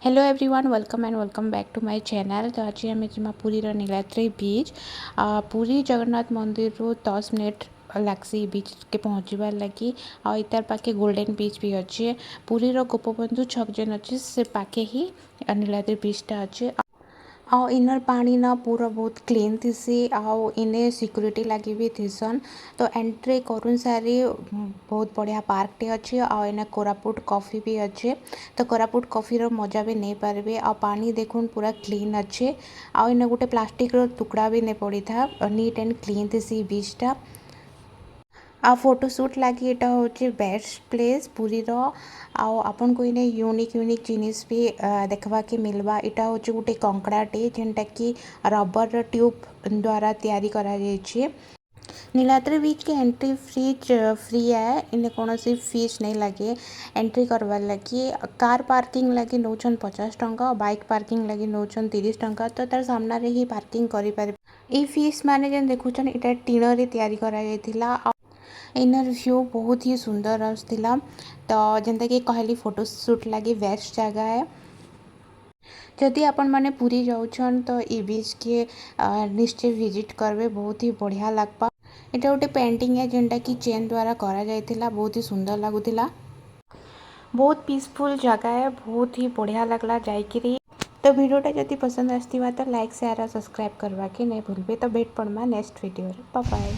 Hello everyone welcome back to my channel. तो आज आम जिमा पुरी नीलाद्री बीच पुरी जगन्नाथ मंदिर रू 10 मिनट लग्सी बीच के पहुँचबार लगी आर पाखे गोल्डन बीच भी अच्छे। पुरी गोपबंधु छक जेन अच्छे से पाखे ही नीलाद्री बीचटा अच्छे। इनर पानी ना पूरा बहुत क्लीन थीसी इने सिक्यूरीटी लगी भी थीसन। तो एंट्री करुन सारी बहुत बढ़िया पार्क टे अच्छे आने कोरापुट कॉफ़ी भी अच्छे। तो कोरापुट कॉफ़ी रो मजा भी नहीं पारे पानी देखुन पूरा क्लीन अच्छे आने गोटे प्लास्टिक रो टुकड़ा भी नहीं पड़ी था। नीट एंड क्लीन थी बीचटा फोटोशूट लगी यहाँ हूँ बेस्ट प्लेस पुरी आपन को इने यूनिक जिनिस भी देखवा के मिलवा। यहाँ हूँ गोटे कंकड़ाटे जेनटा कि रबर ट्यूब द्वारा तैयारी करा जाइए। नीलाद्री बीच के एंट्री फ्री है, इन्हें कौन सी फीस नहीं लगे एंट्री करवार लगी। कार पार्किंग लगी नौचन 50 टंका और बाइक पार्किंग लगी नौचन 30 टंका। तो तार सामने ही पार्किंग करें। ये फीस माने जेन देखुन इटा टीन रे तैयारी करा जाइथिला। इनर व्यू बहुत ही सुंदर आसला। तो जेनता कि कहली फोटोशूट लगी बेस्ट जगह है। जदि आपण माने पुरी जाऊछन तो ये बीच के निश्चय विजिट करबे, बहुत ही बढ़िया लगपा। इटा गोटे पेंटिंग है जेनटा कि चेन द्वारा करा जाइथिला, बहुत ही सुंदर लगुथिला। बहुत पीसफुल जगह है, बहुत ही बढ़िया लगला जाइकिरी। तो वीडियोटा जदि पसंद आसथिबा तो लाइक शेयर और सब्सक्राइब करवा के नहीं भूलबे। तो भेट पड़मा नेक्स्ट वीडियो रे। Bye bye.